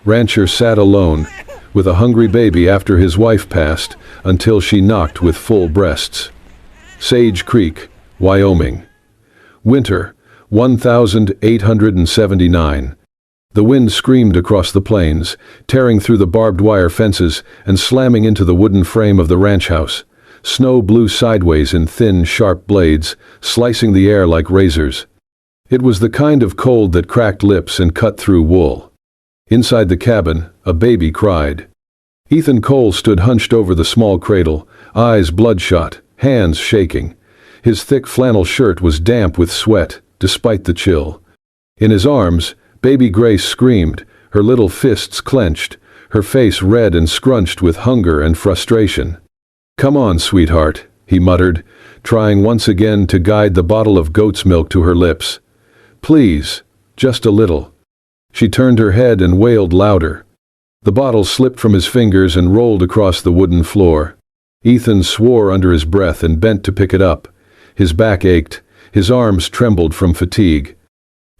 Rancher sat alone, with a hungry baby after his wife passed, until she knocked with full breasts. Sage Creek, Wyoming. Winter, 1879. The wind screamed across the plains, tearing through the barbed wire fences and slamming into the wooden frame of the ranch house. Snow blew sideways in thin, sharp blades, slicing the air like razors. It was the kind of cold that cracked lips and cut through wool. Inside the cabin, a baby cried. Ethan Cole stood hunched over the small cradle, eyes bloodshot, hands shaking. His thick flannel shirt was damp with sweat, despite the chill. In his arms, baby Grace screamed, her little fists clenched, her face red and scrunched with hunger and frustration. "Come on, sweetheart," he muttered, trying once again to guide the bottle of goat's milk to her lips. "Please, just a little." She turned her head and wailed louder. The bottle slipped from his fingers and rolled across the wooden floor. Ethan swore under his breath and bent to pick it up. His back ached, his arms trembled from fatigue.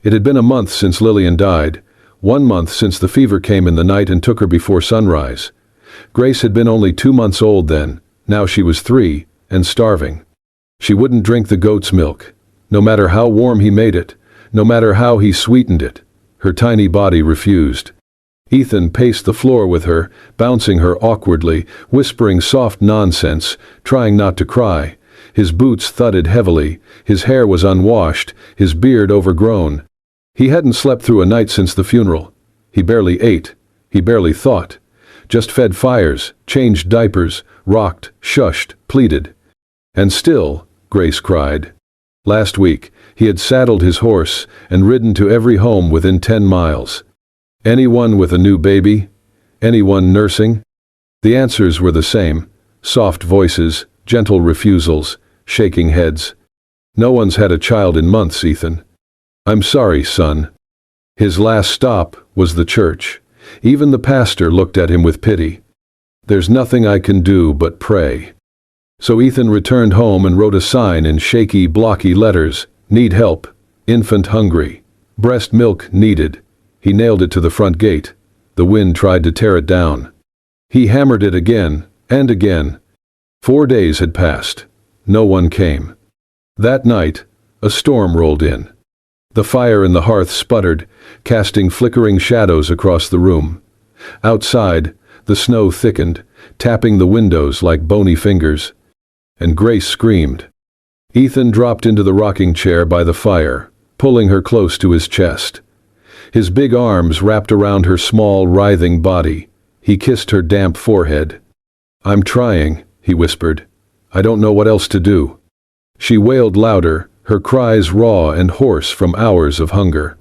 It had been a month since Lillian died, 1 month since the fever came in the night and took her before sunrise. Grace had been only 2 months old then, now she was 3, and starving. She wouldn't drink the goat's milk, no matter how warm he made it, no matter how he sweetened it. Her tiny body refused. Ethan paced the floor with her, bouncing her awkwardly, whispering soft nonsense, trying not to cry. His boots thudded heavily, his hair was unwashed, his beard overgrown. He hadn't slept through a night since the funeral. He barely ate. He barely thought. Just fed fires, changed diapers, rocked, shushed, pleaded. And still, Grace cried. Last week, he had saddled his horse and ridden to every home within 10 miles. Anyone with a new baby? Anyone nursing? The answers were the same. Soft voices, gentle refusals, shaking heads. "No one's had a child in months, Ethan." "I'm sorry, son." His last stop was the church. Even the pastor looked at him with pity. "There's nothing I can do but pray." So Ethan returned home and wrote a sign in shaky, blocky letters. "Need help. Infant hungry. Breast milk needed." He nailed it to the front gate. The wind tried to tear it down. He hammered it again and again. 4 days had passed. No one came. That night, a storm rolled in. The fire in the hearth sputtered, casting flickering shadows across the room. Outside, the snow thickened, tapping the windows like bony fingers. And Grace screamed. Ethan dropped into the rocking chair by the fire, pulling her close to his chest. His big arms wrapped around her small, writhing body. He kissed her damp forehead. "I'm trying," he whispered. "I don't know what else to do." She wailed louder, her cries raw and hoarse from hours of hunger.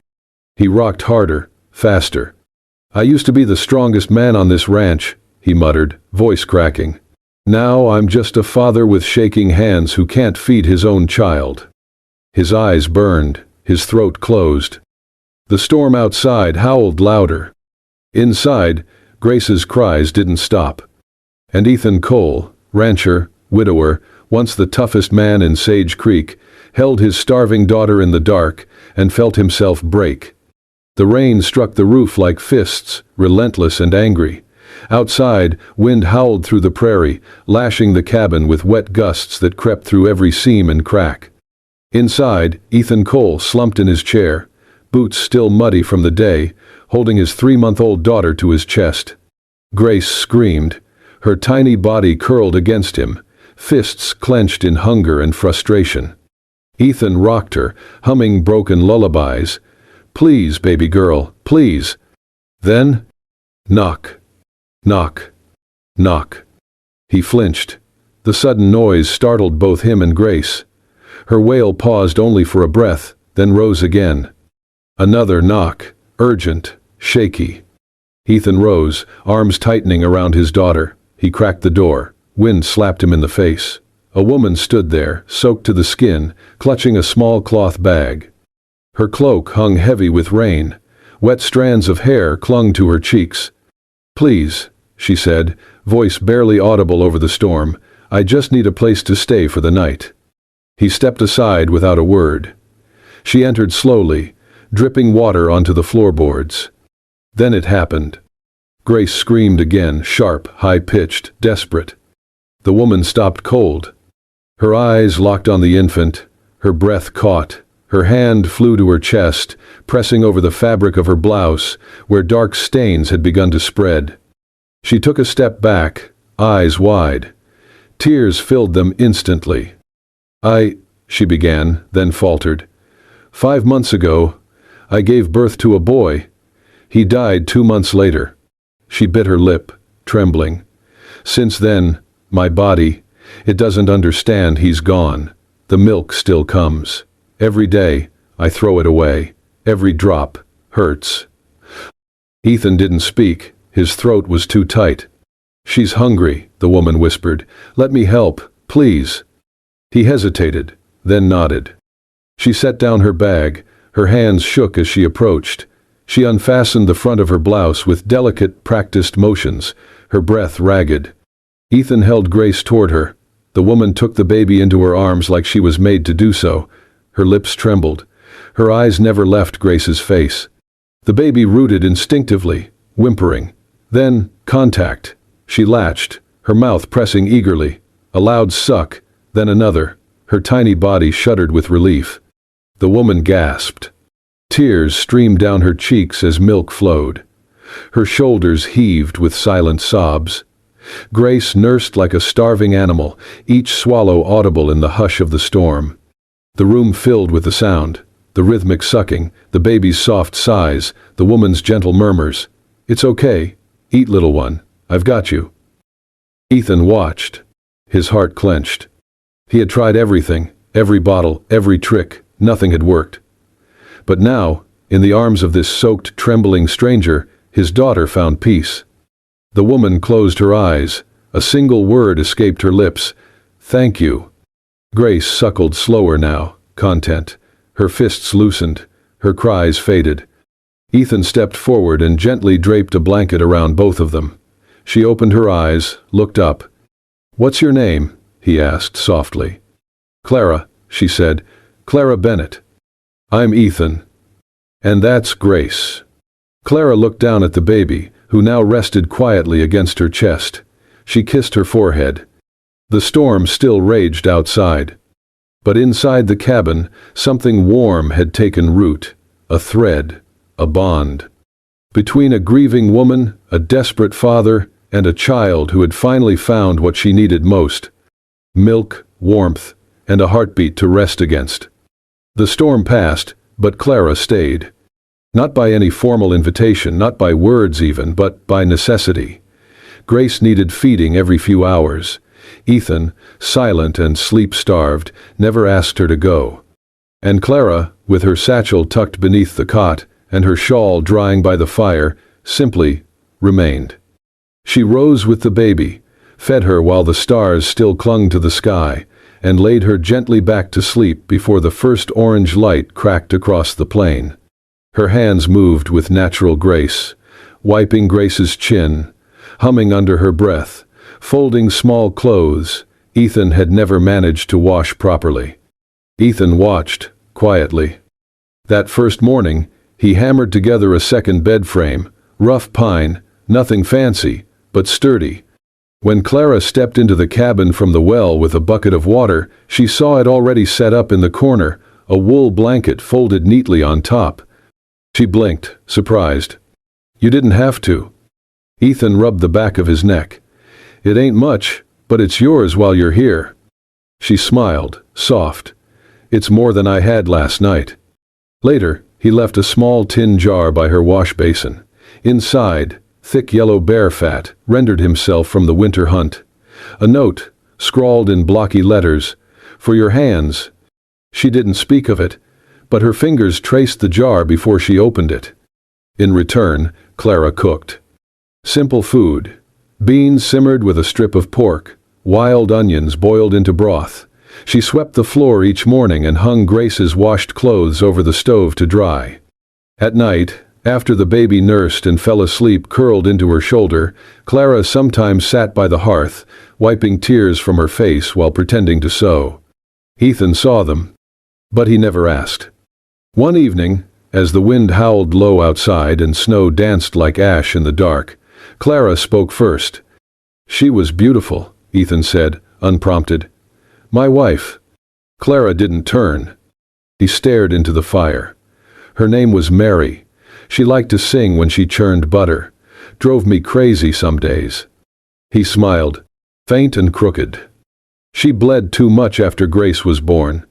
He rocked harder, faster. "I used to be the strongest man on this ranch," he muttered, voice cracking. "Now I'm just a father with shaking hands who can't feed his own child." His eyes burned, his throat closed. The storm outside howled louder. Inside, Grace's cries didn't stop. And Ethan Cole, rancher, widower, once the toughest man in Sage Creek, held his starving daughter in the dark and felt himself break. The rain struck the roof like fists, relentless and angry. Outside, wind howled through the prairie, lashing the cabin with wet gusts that crept through every seam and crack. Inside, Ethan Cole slumped in his chair, boots still muddy from the day, holding his 3-month-old daughter to his chest. Grace screamed, her tiny body curled against him, fists clenched in hunger and frustration. Ethan rocked her, humming broken lullabies. "Please, baby girl, please." Then, knock, knock, knock. He flinched. The sudden noise startled both him and Grace. Her wail paused only for a breath, then rose again. Another knock, urgent, shaky. Ethan rose, arms tightening around his daughter. He cracked the door. Wind slapped him in the face. A woman stood there, soaked to the skin, clutching a small cloth bag. Her cloak hung heavy with rain. Wet strands of hair clung to her cheeks. "Please," she said, voice barely audible over the storm, "I just need a place to stay for the night." He stepped aside without a word. She entered slowly, dripping water onto the floorboards. Then it happened. Grace screamed again, sharp, high-pitched, desperate. The woman stopped cold. Her eyes locked on the infant, her breath caught. Her hand flew to her chest, pressing over the fabric of her blouse, where dark stains had begun to spread. She took a step back, eyes wide. Tears filled them instantly. She began, then faltered. 5 months ago, I gave birth to a boy. He died 2 months later. She bit her lip, trembling. Since then, my body, it doesn't understand he's gone. The milk still comes. Every day, I throw it away. Every drop hurts. Ethan didn't speak. His throat was too tight. She's hungry, the woman whispered. Let me help, please. He hesitated, then nodded. She set down her bag. Her hands shook as she approached. She unfastened the front of her blouse with delicate, practiced motions, her breath ragged. Ethan held Grace toward her. The woman took the baby into her arms like she was made to do so. Her lips trembled. Her eyes never left Grace's face. The baby rooted instinctively, whimpering. Then, contact. She latched, her mouth pressing eagerly. A loud suck, then another. Her tiny body shuddered with relief. The woman gasped. Tears streamed down her cheeks as milk flowed. Her shoulders heaved with silent sobs. Grace nursed like a starving animal, each swallow audible in the hush of the storm. The room filled with the sound, the rhythmic sucking, the baby's soft sighs, the woman's gentle murmurs. It's okay. Eat, little one. I've got you. Ethan watched. His heart clenched. He had tried everything, every bottle, every trick. Nothing had worked. But now, in the arms of this soaked, trembling stranger, his daughter found peace. The woman closed her eyes. A single word escaped her lips. Thank you. Grace suckled slower now, content. Her fists loosened. Her cries faded. Ethan stepped forward and gently draped a blanket around both of them. She opened her eyes, looked up. What's your name? He asked softly. Clara, she said. Clara Bennett. I'm Ethan. And that's Grace. Clara looked down at the baby, who now rested quietly against her chest. She kissed her forehead. The storm still raged outside. But inside the cabin, something warm had taken root. A thread, a bond. Between a grieving woman, a desperate father, and a child who had finally found what she needed most. Milk, warmth, and a heartbeat to rest against. The storm passed, but Clara stayed. Not by any formal invitation, not by words even, but by necessity. Grace needed feeding every few hours. Ethan, silent and sleep-starved, never asked her to go. And Clara, with her satchel tucked beneath the cot and her shawl drying by the fire, simply remained. She rose with the baby, fed her while the stars still clung to the sky, and laid her gently back to sleep before the first orange light cracked across the plain. Her hands moved with natural grace, wiping Grace's chin, humming under her breath, folding small clothes Ethan had never managed to wash properly. Ethan watched, quietly. That first morning, he hammered together a second bed frame, rough pine, nothing fancy, but sturdy. When Clara stepped into the cabin from the well with a bucket of water, she saw it already set up in the corner, a wool blanket folded neatly on top. She blinked, surprised. You didn't have to. Ethan rubbed the back of his neck. It ain't much, but it's yours while you're here. She smiled, soft. It's more than I had last night. Later, he left a small tin jar by her wash basin. Inside, thick yellow bear fat rendered himself from the winter hunt. A note, scrawled in blocky letters, for your hands. She didn't speak of it, but her fingers traced the jar before she opened it. In return, Clara cooked. Simple food. Beans simmered with a strip of pork, wild onions boiled into broth. She swept the floor each morning and hung Grace's washed clothes over the stove to dry. At night, after the baby nursed and fell asleep curled into her shoulder, Clara sometimes sat by the hearth, wiping tears from her face while pretending to sew. Ethan saw them, but he never asked. One evening, as the wind howled low outside and snow danced like ash in the dark, Clara spoke first. "She was beautiful," Ethan said, unprompted. "My wife." Clara didn't turn. He stared into the fire. "Her name was Mary. She liked to sing when she churned butter. Drove me crazy some days." He smiled, faint and crooked. "She bled too much after Grace was born.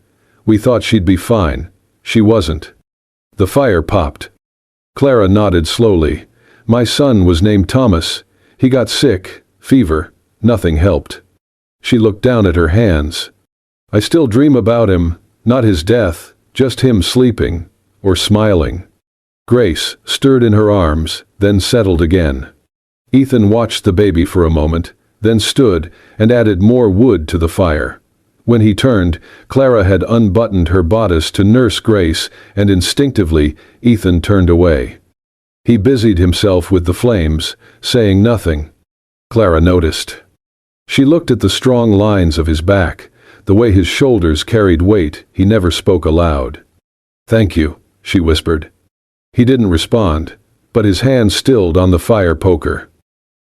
We thought she'd be fine. She wasn't." The fire popped. Clara nodded slowly. "My son was named Thomas. He got sick, fever, nothing helped." She looked down at her hands. "I still dream about him, not his death, just him sleeping, or smiling." Grace stirred in her arms, then settled again. Ethan watched the baby for a moment, then stood and added more wood to the fire. When he turned, Clara had unbuttoned her bodice to nurse Grace, and instinctively, Ethan turned away. He busied himself with the flames, saying nothing. Clara noticed. She looked at the strong lines of his back, the way his shoulders carried weight. He never spoke aloud. "Thank you," she whispered. He didn't respond, but his hand stilled on the fire poker.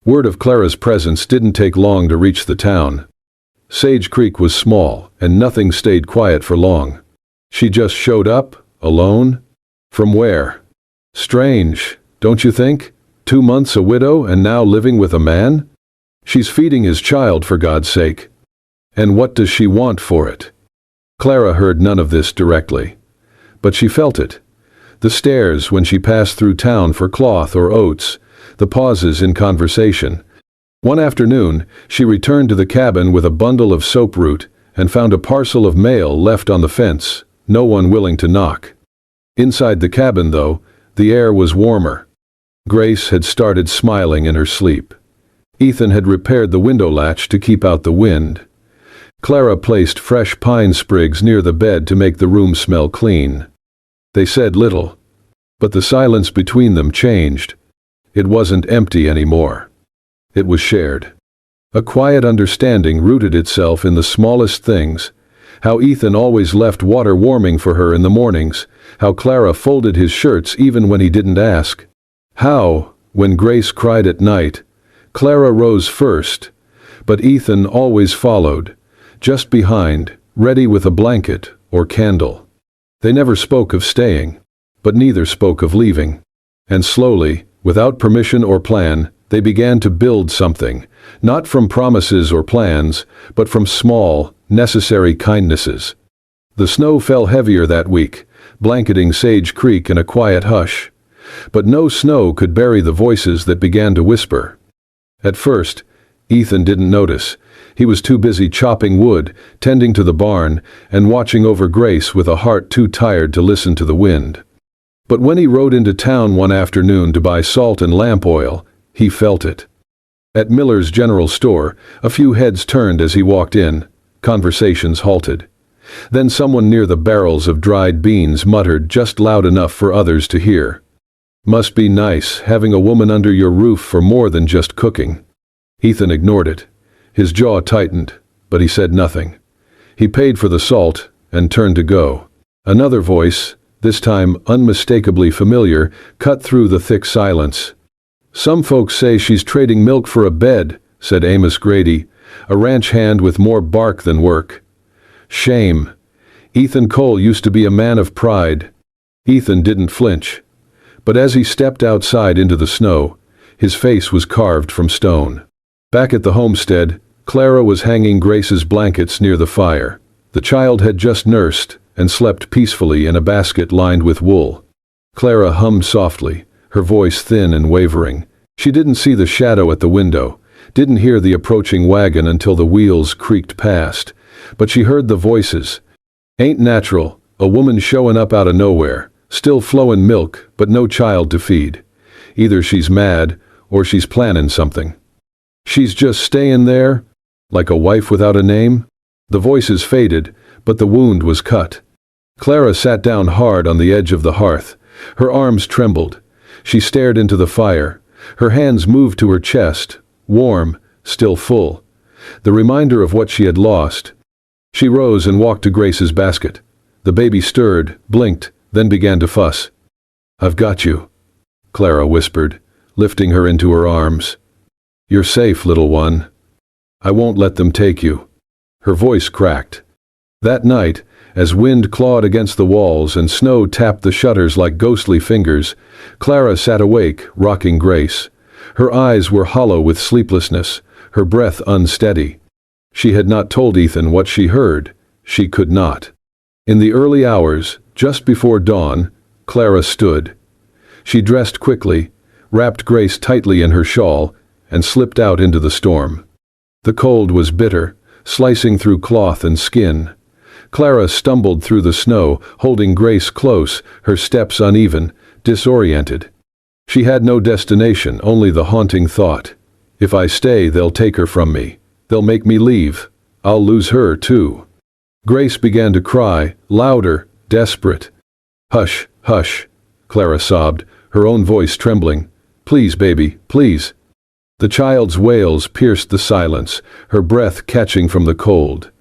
Word of Clara's presence didn't take long to reach the town. Sage Creek was small, and nothing stayed quiet for long. She just showed up, alone? From where? Strange, don't you think? 2 months a widow and now living with a man? She's feeding his child, for God's sake. And what does she want for it? Clara heard none of this directly. But she felt it. The stares when she passed through town for cloth or oats, the pauses in conversation. One afternoon, she returned to the cabin with a bundle of soap root and found a parcel of mail left on the fence, no one willing to knock. Inside the cabin, though, the air was warmer. Grace had started smiling in her sleep. Ethan had repaired the window latch to keep out the wind. Clara placed fresh pine sprigs near the bed to make the room smell clean. They said little, but the silence between them changed. It wasn't empty anymore. It was shared. A quiet understanding rooted itself in the smallest things. How Ethan always left water warming for her in the mornings, how Clara folded his shirts even when he didn't ask. How, when Grace cried at night, Clara rose first, but Ethan always followed, just behind, ready with a blanket or candle. They never spoke of staying, but neither spoke of leaving. And slowly, without permission or plan, they began to build something, not from promises or plans, but from small, necessary kindnesses. The snow fell heavier that week, blanketing Sage Creek in a quiet hush. But no snow could bury the voices that began to whisper. At first, Ethan didn't notice. He was too busy chopping wood, tending to the barn, and watching over Grace with a heart too tired to listen to the wind. But when he rode into town one afternoon to buy salt and lamp oil, he felt it. At Miller's general store, a few heads turned as he walked in. Conversations halted. Then someone near the barrels of dried beans muttered just loud enough for others to hear. "Must be nice having a woman under your roof for more than just cooking." Ethan ignored it. His jaw tightened, but he said nothing. He paid for the salt and turned to go. Another voice, this time unmistakably familiar, cut through the thick silence. "Some folks say she's trading milk for a bed," said Amos Grady, a ranch hand with more bark than work. Shame. Ethan Cole used to be a man of pride. Ethan didn't flinch. But as he stepped outside into the snow, his face was carved from stone. Back at the homestead, Clara was hanging Grace's blankets near the fire. The child had just nursed and slept peacefully in a basket lined with wool. Clara hummed softly, her voice thin and wavering. She didn't see the shadow at the window, didn't hear the approaching wagon until the wheels creaked past, but she heard the voices. Ain't natural, a woman showing up out of nowhere, still flowing milk, but no child to feed. Either she's mad, or she's planning something. She's just staying there, like a wife without a name? The voices faded, but the wound was cut. Clara sat down hard on the edge of the hearth. Her arms trembled. She stared into the fire. Her hands moved to her chest, warm, still full. The reminder of what she had lost. She rose and walked to Grace's basket. The baby stirred, blinked, then began to fuss. "I've got you," Clara whispered, lifting her into her arms. You're safe, little one. I won't let them take you." Her voice cracked. That night, as wind clawed against the walls and snow tapped the shutters like ghostly fingers, Clara sat awake, rocking Grace. Her eyes were hollow with sleeplessness, her breath unsteady. She had not told Ethan what she heard. She could not. In the early hours, just before dawn, Clara stood. She dressed quickly, wrapped Grace tightly in her shawl, and slipped out into the storm. The cold was bitter, slicing through cloth and skin. Clara stumbled through the snow, holding Grace close, her steps uneven, disoriented. She had no destination, only the haunting thought. If I stay, they'll take her from me. They'll make me leave. I'll lose her, too. Grace began to cry, louder, desperate. "Hush, hush," Clara sobbed, her own voice trembling. "Please, baby, please." The child's wails pierced the silence, her breath catching from the cold.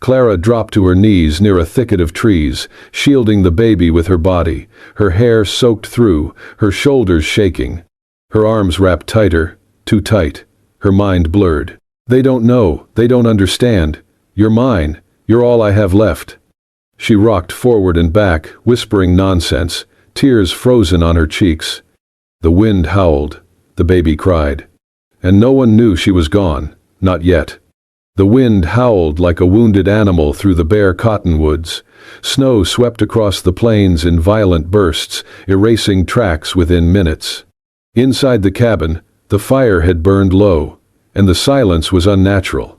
Clara dropped to her knees near a thicket of trees, shielding the baby with her body, her hair soaked through, her shoulders shaking. Her arms wrapped tighter, too tight, her mind blurred. "They don't know, they don't understand. You're mine, you're all I have left." She rocked forward and back, whispering nonsense, tears frozen on her cheeks. The wind howled, the baby cried. And no one knew she was gone, not yet. The wind howled like a wounded animal through the bare cottonwoods. Snow swept across the plains in violent bursts, erasing tracks within minutes. Inside the cabin, the fire had burned low, and the silence was unnatural.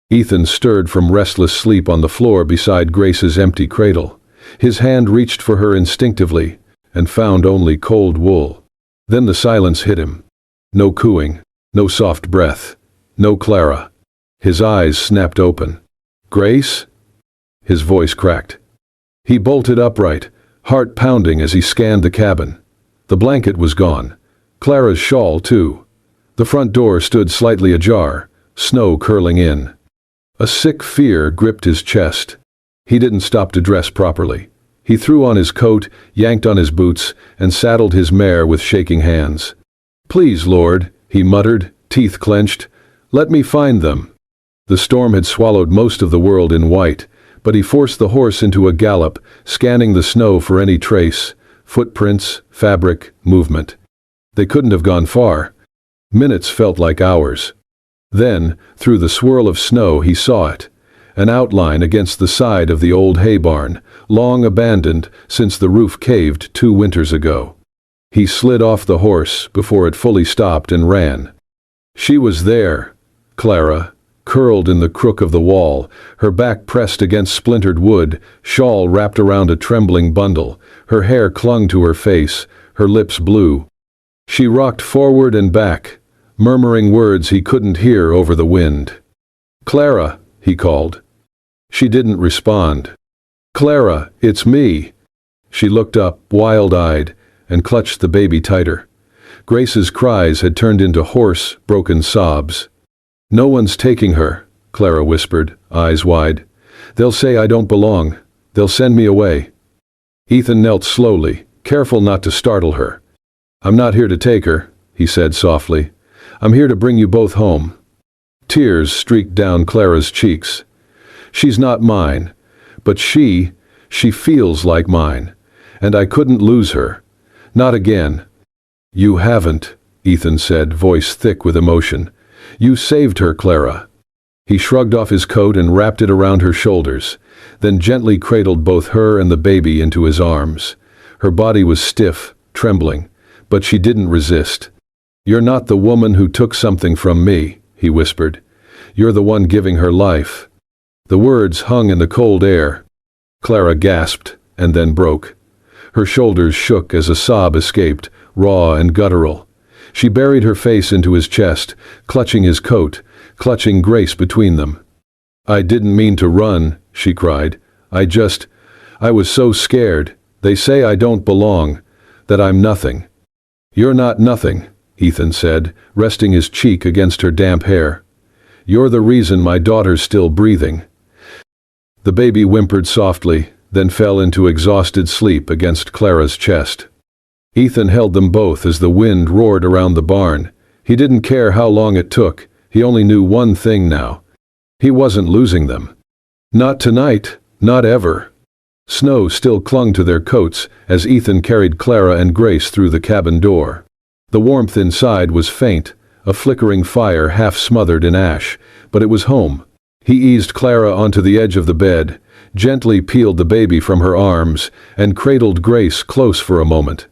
Ethan stirred from restless sleep on the floor beside Grace's empty cradle. His hand reached for her instinctively, and found only cold wool. Then the silence hit him. No cooing, no soft breath, no Clara. His eyes snapped open. "Grace?" His voice cracked. He bolted upright, heart pounding as he scanned the cabin. The blanket was gone. Clara's shawl, too. The front door stood slightly ajar, snow curling in. A sick fear gripped his chest. He didn't stop to dress properly. He threw on his coat, yanked on his boots, and saddled his mare with shaking hands. "Please, Lord," he muttered, teeth clenched, "let me find them." The storm had swallowed most of the world in white, but he forced the horse into a gallop, scanning the snow for any trace, footprints, fabric, movement. They couldn't have gone far. Minutes felt like hours. Then, through the swirl of snow, he saw it, an outline against the side of the old hay barn, long abandoned since the roof caved 2 winters ago. He slid off the horse before it fully stopped and ran. She was there, Clara, curled in the crook of the wall, her back pressed against splintered wood, shawl wrapped around a trembling bundle. Her hair clung to her face, her lips blue. She rocked forward and back, murmuring words he couldn't hear over the wind. "Clara," he called. She didn't respond. "Clara, it's me." She looked up, wild-eyed, and clutched the baby tighter. Grace's cries had turned into hoarse, broken sobs. "No one's taking her," Clara whispered, eyes wide. "They'll say I don't belong. They'll send me away." Ethan knelt slowly, careful not to startle her. "I'm not here to take her," he said softly. "I'm here to bring you both home." Tears streaked down Clara's cheeks. "She's not mine, but she feels like mine, and I couldn't lose her. Not again." "You haven't," Ethan said, voice thick with emotion. "You saved her, Clara." He shrugged off his coat and wrapped it around her shoulders, then gently cradled both her and the baby into his arms. Her body was stiff, trembling, but she didn't resist. "You're not the woman who took something from me," he whispered. "You're the one giving her life." The words hung in the cold air. Clara gasped, and then broke. Her shoulders shook as a sob escaped, raw and guttural. She buried her face into his chest, clutching his coat, clutching Grace between them. "I didn't mean to run," she cried. I was so scared. They say I don't belong, that I'm nothing." "You're not nothing," Ethan said, resting his cheek against her damp hair. "You're the reason my daughter's still breathing." The baby whimpered softly, then fell into exhausted sleep against Clara's chest. Ethan held them both as the wind roared around the barn, He didn't care how long it took, he only knew one thing now. He wasn't losing them. Not tonight, not ever. Snow still clung to their coats as Ethan carried Clara and Grace through the cabin door. The warmth inside was faint, a flickering fire half smothered in ash, but it was home. He eased Clara onto the edge of the bed, gently peeled the baby from her arms, and cradled Grace close for a moment.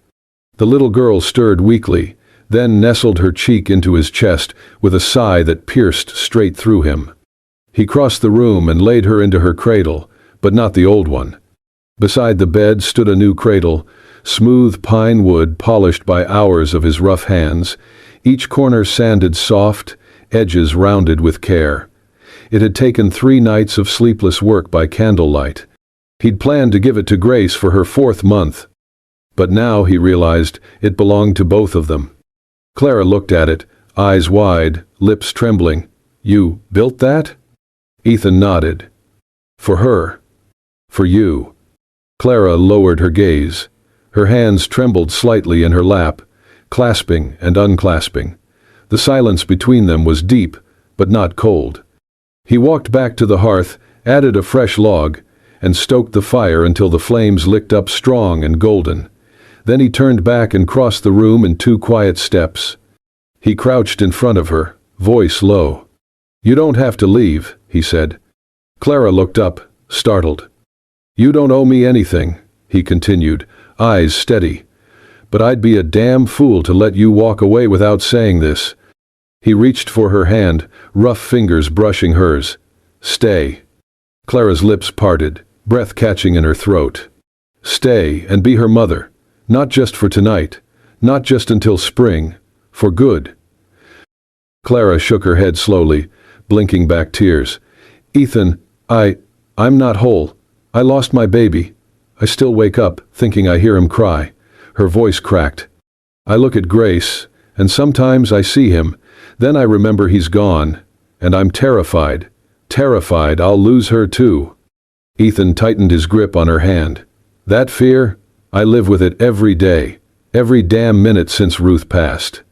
The little girl stirred weakly, then nestled her cheek into his chest with a sigh that pierced straight through him. He crossed the room and laid her into her cradle, but not the old one. Beside the bed stood a new cradle, smooth pine wood polished by hours of his rough hands, each corner sanded soft, edges rounded with care. It had taken 3 nights of sleepless work by candlelight. He'd planned to give it to Grace for her 4th month. But now he realized it belonged to both of them. Clara looked at it, eyes wide, lips trembling. "You built that?" Ethan nodded. "For her. For you." Clara lowered her gaze. Her hands trembled slightly in her lap, clasping and unclasping. The silence between them was deep, but not cold. He walked back to the hearth, added a fresh log, and stoked the fire until the flames licked up strong and golden. Then he turned back and crossed the room in 2 quiet steps. He crouched in front of her, voice low. "You don't have to leave," he said. Clara looked up, startled. "You don't owe me anything," he continued, eyes steady. "But I'd be a damn fool to let you walk away without saying this." He reached for her hand, rough fingers brushing hers. "Stay." Clara's lips parted, breath catching in her throat. "Stay and be her mother. Not just for tonight, not just until spring, for good." Clara shook her head slowly, blinking back tears. "Ethan, I'm not whole. I lost my baby. I still wake up, thinking I hear him cry." Her voice cracked. "I look at Grace, and sometimes I see him, then I remember he's gone, and I'm terrified. Terrified I'll lose her too." Ethan tightened his grip on her hand. "That fear? I live with it every day, every damn minute since Ruth passed."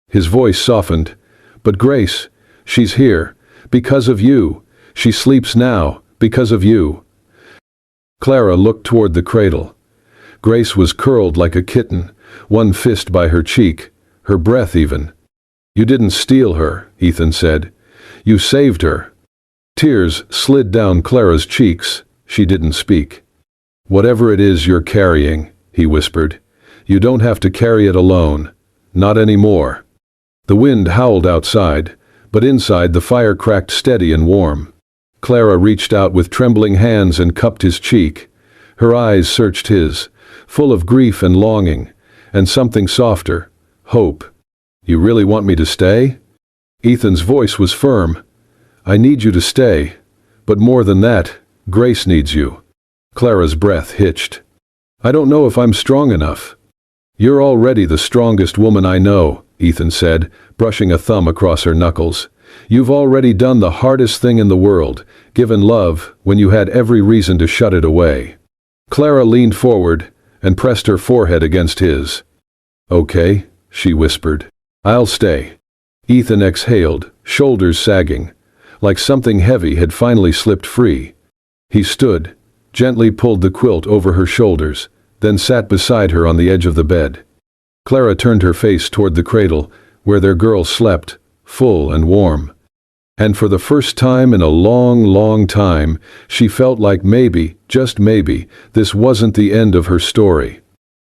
His voice softened. "But Grace, she's here, because of you. She sleeps now, because of you." Clara looked toward the cradle. Grace was curled like a kitten, one fist by her cheek, her breath even. "You didn't steal her," Ethan said. "You saved her." Tears slid down Clara's cheeks. She didn't speak. "Whatever it is you're carrying," he whispered, "you don't have to carry it alone. Not anymore." The wind howled outside, but inside the fire cracked steady and warm. Clara reached out with trembling hands and cupped his cheek. Her eyes searched his, full of grief and longing, and something softer, hope. "You really want me to stay?" Ethan's voice was firm. "I need you to stay. But more than that, Grace needs you." Clara's breath hitched. "I don't know if I'm strong enough." "You're already the strongest woman I know," Ethan said, brushing a thumb across her knuckles. "You've already done the hardest thing in the world, given love when you had every reason to shut it away." Clara leaned forward and pressed her forehead against his. "Okay," she whispered. "I'll stay." Ethan exhaled, shoulders sagging, like something heavy had finally slipped free. He stood, gently pulled the quilt over her shoulders, then sat beside her on the edge of the bed. Clara turned her face toward the cradle, where their girl slept, full and warm. And for the first time in a long, long time, she felt like maybe, just maybe, this wasn't the end of her story.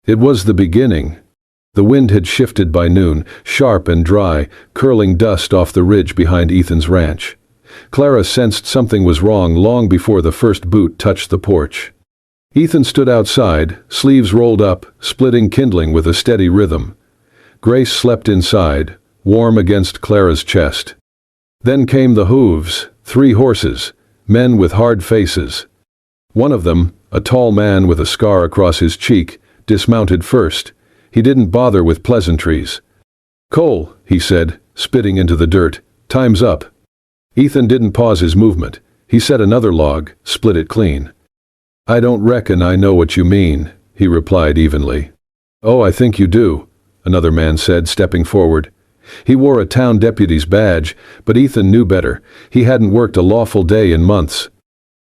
It was the beginning. The wind had shifted by noon, sharp and dry, curling dust off the ridge behind Ethan's ranch. Clara sensed something was wrong long before the first boot touched the porch. Ethan stood outside, sleeves rolled up, splitting kindling with a steady rhythm. Grace slept inside, warm against Clara's chest. Then came the hooves, 3 horses, men with hard faces. One of them, a tall man with a scar across his cheek, dismounted first. He didn't bother with pleasantries. "Cole," he said, spitting into the dirt, "time's up." Ethan didn't pause his movement. He set another log, split it clean. "I don't reckon I know what you mean," he replied evenly. "Oh, I think you do," another man said, stepping forward. He wore a town deputy's badge, but Ethan knew better. He hadn't worked a lawful day in months.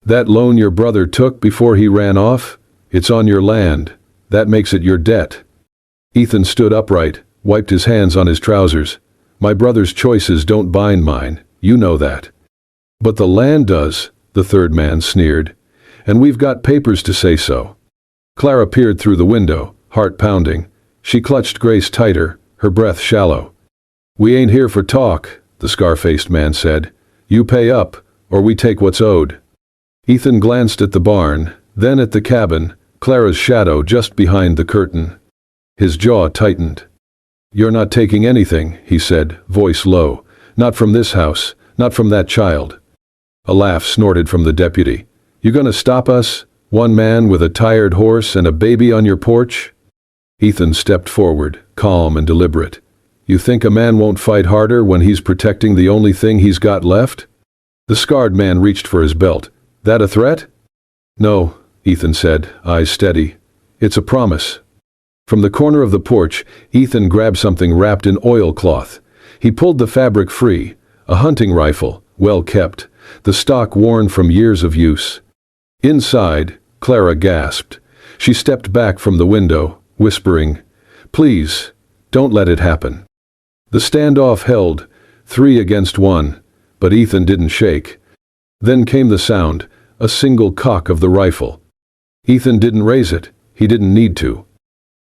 "That loan your brother took before he ran off? It's on your land. That makes it your debt." Ethan stood upright, wiped his hands on his trousers. "My brother's choices don't bind mine, you know that." "But the land does," the third man sneered. "And we've got papers to say so." Clara peered through the window, heart pounding. She clutched Grace tighter, her breath shallow. "We ain't here for talk," the scar-faced man said. "You pay up, or we take what's owed." Ethan glanced at the barn, then at the cabin, Clara's shadow just behind the curtain. His jaw tightened. "You're not taking anything," he said, voice low. "Not from this house, not from that child." A laugh snorted from the deputy. "You gonna stop us? One man with a tired horse and a baby on your porch?" Ethan stepped forward, calm and deliberate. "You think a man won't fight harder when he's protecting the only thing he's got left?" The scarred man reached for his belt. "That a threat?" "No," Ethan said, eyes steady. "It's a promise." From the corner of the porch, Ethan grabbed something wrapped in oilcloth. He pulled the fabric free, a hunting rifle, well kept, the stock worn from years of use. Inside, Clara gasped. She stepped back from the window, whispering, "Please, don't let it happen." The standoff held, 3 against 1, but Ethan didn't shake. Then came the sound, a single cock of the rifle. Ethan didn't raise it, he didn't need to.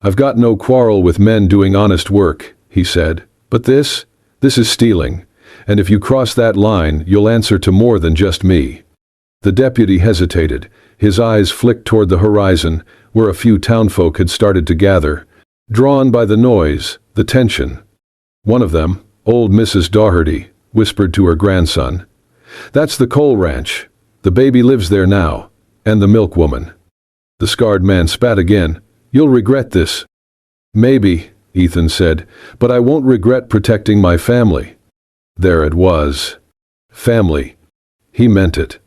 "I've got no quarrel with men doing honest work," he said, "but this is stealing, and if you cross that line, you'll answer to more than just me." The deputy hesitated, his eyes flicked toward the horizon, where a few townfolk had started to gather, drawn by the noise, the tension. One of them, old Mrs. Doherty, whispered to her grandson, "That's the coal ranch. The baby lives there now, and the milkwoman." The scarred man spat again. "You'll regret this." "Maybe," Ethan said, "but I won't regret protecting my family." There it was. Family. He meant it.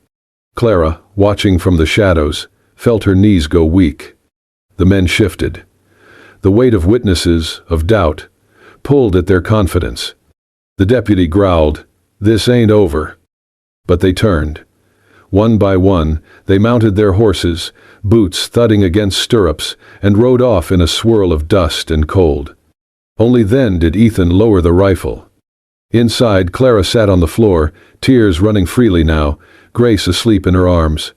Clara, watching from the shadows, felt her knees go weak. The men shifted. The weight of witnesses, of doubt, pulled at their confidence. The deputy growled, "This ain't over." But they turned. One by one, they mounted their horses, boots thudding against stirrups, and rode off in a swirl of dust and cold. Only then did Ethan lower the rifle. Inside, Clara sat on the floor, tears running freely now, Grace asleep in her arms.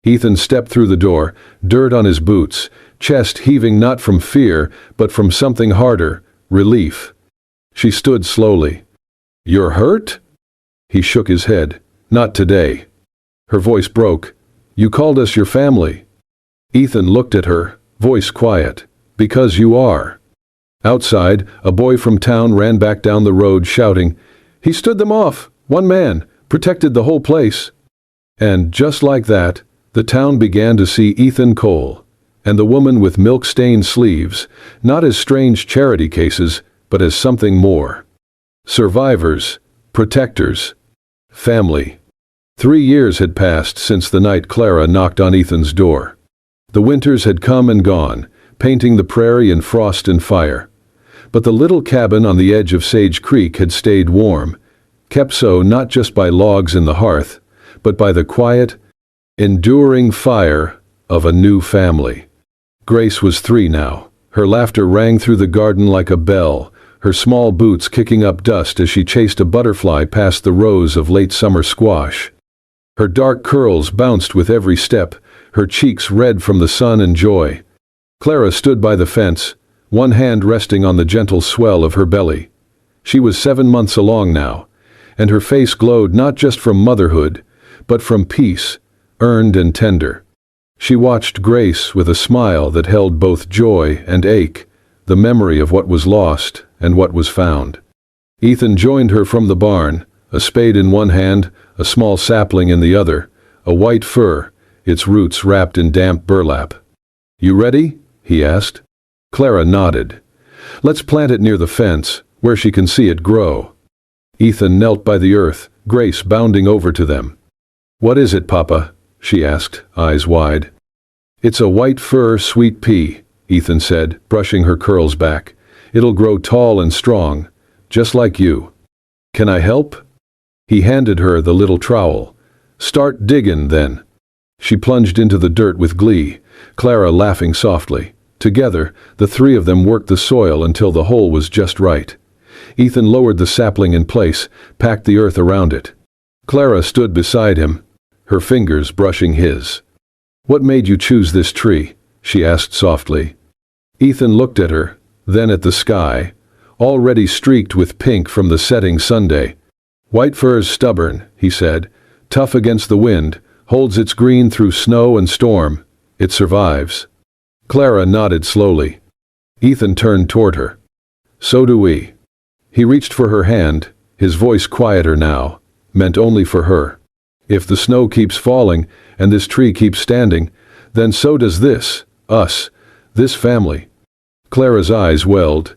Ethan stepped through the door, dirt on his boots, chest heaving not from fear, but from something harder, relief. She stood slowly. "You're hurt?" He shook his head. "Not today." Her voice broke. "You called us your family." Ethan looked at her, voice quiet. "Because you are." Outside, a boy from town ran back down the road shouting, "He stood them off! One man! Protected the whole place!" And just like that, the town began to see Ethan Cole, and the woman with milk-stained sleeves, not as strange charity cases, but as something more. Survivors, protectors, family. 3 years had passed since the night Clara knocked on Ethan's door. The winters had come and gone, painting the prairie in frost and fire. But the little cabin on the edge of Sage Creek had stayed warm, kept so not just by logs in the hearth, but by the quiet, enduring fire of a new family. Grace was 3 now. Her laughter rang through the garden like a bell, her small boots kicking up dust as she chased a butterfly past the rows of late summer squash. Her dark curls bounced with every step, her cheeks red from the sun and joy. Clara stood by the fence, one hand resting on the gentle swell of her belly. She was 7 months along now, and her face glowed not just from motherhood, but from peace, earned and tender. She watched Grace with a smile that held both joy and ache, the memory of what was lost and what was found. Ethan joined her from the barn, a spade in one hand, a small sapling in the other, a white fir, its roots wrapped in damp burlap. "You ready?" he asked. Clara nodded. "Let's plant it near the fence, where she can see it grow." Ethan knelt by the earth, Grace bounding over to them. "What is it, Papa?" she asked, eyes wide. "It's a white fir sweet pea," Ethan said, brushing her curls back. "It'll grow tall and strong, just like you. Can I help? He handed her the little trowel. Start diggin', then. She plunged into the dirt with glee, Clara laughing softly. Together, the three of them worked the soil until the hole was just right. Ethan lowered the sapling in place, packed the earth around it. Clara stood beside him, her fingers brushing his. What made you choose this tree? She asked softly. Ethan looked at her, then at the sky, already streaked with pink from the setting Sunday. White fir's stubborn, he said, tough against the wind, holds its green through snow and storm. It survives. Clara nodded slowly. Ethan turned toward her. So do we. He reached for her hand, his voice quieter now, meant only for her. If the snow keeps falling and this tree keeps standing, then so does this, us, this family. Clara's eyes welled.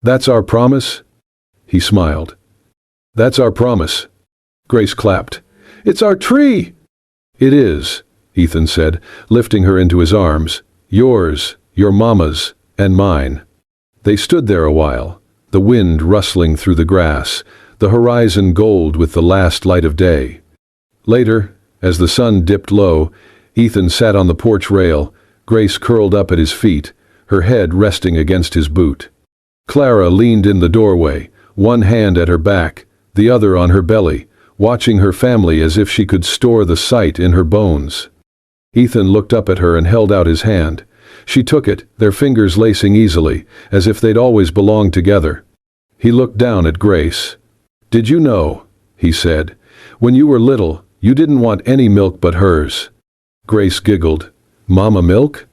That's our promise? He smiled. That's our promise. Grace clapped. It's our tree! It is, Ethan said, lifting her into his arms. Yours, your mama's, and mine. They stood there a while, the wind rustling through the grass, the horizon gold with the last light of day. Later, as the sun dipped low, Ethan sat on the porch rail, Grace curled up at his feet, her head resting against his boot. Clara leaned in the doorway, one hand at her back, the other on her belly, watching her family as if she could store the sight in her bones. Ethan looked up at her and held out his hand. She took it, their fingers lacing easily, as if they'd always belonged together. He looked down at Grace. Did you know, he said, when you were little, you didn't want any milk but hers? Grace giggled. Mama milk?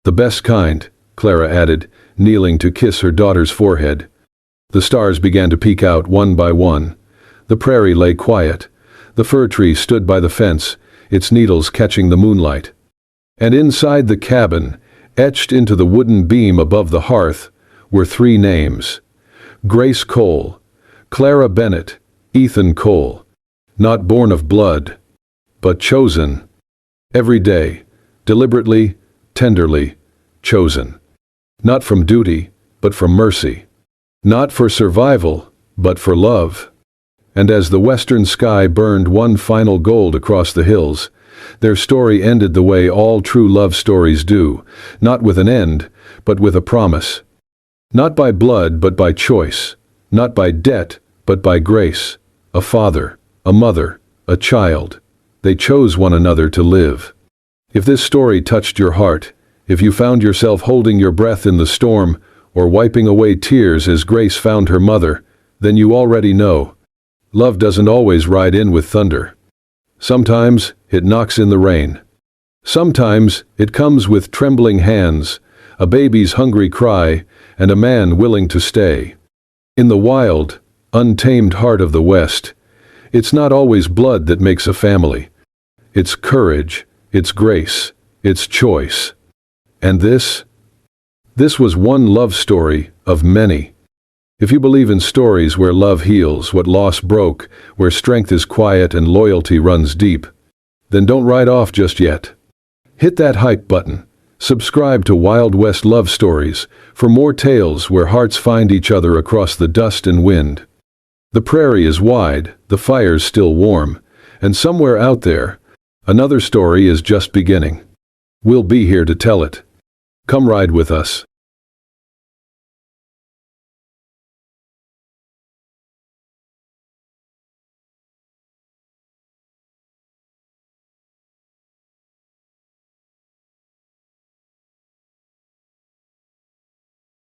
The best kind, Clara added, kneeling to kiss her daughter's forehead. The stars began to peek out one by one. The prairie lay quiet. The fir tree stood by the fence, its needles catching the moonlight. And inside the cabin, etched into the wooden beam above the hearth, were three names. Grace Cole, Clara Bennett, Ethan Cole. Not born of blood, but chosen. Every day, deliberately, tenderly, chosen. Not from duty, but from mercy. Not for survival, but for love. And as the western sky burned one final gold across the hills, their story ended the way all true love stories do, not with an end, but with a promise. Not by blood, but by choice. Not by debt, but by grace. A father, a mother, a child. They chose one another to live. If this story touched your heart, if you found yourself holding your breath in the storm, or wiping away tears as Grace found her mother, then you already know. Love doesn't always ride in with thunder. Sometimes it knocks in the rain. Sometimes it comes with trembling hands, a baby's hungry cry, and a man willing to stay. In the wild, untamed heart of the West, it's not always blood that makes a family. It's courage, it's grace, it's choice. And this was one love story of many. If you believe in stories where love heals what loss broke, where strength is quiet and loyalty runs deep, then don't ride off just yet. Hit that hype button. Subscribe to Wild West Love Stories for more tales where hearts find each other across the dust and wind. The prairie is wide, the fire's still warm, and somewhere out there, another story is just beginning. We'll be here to tell it. Come ride with us.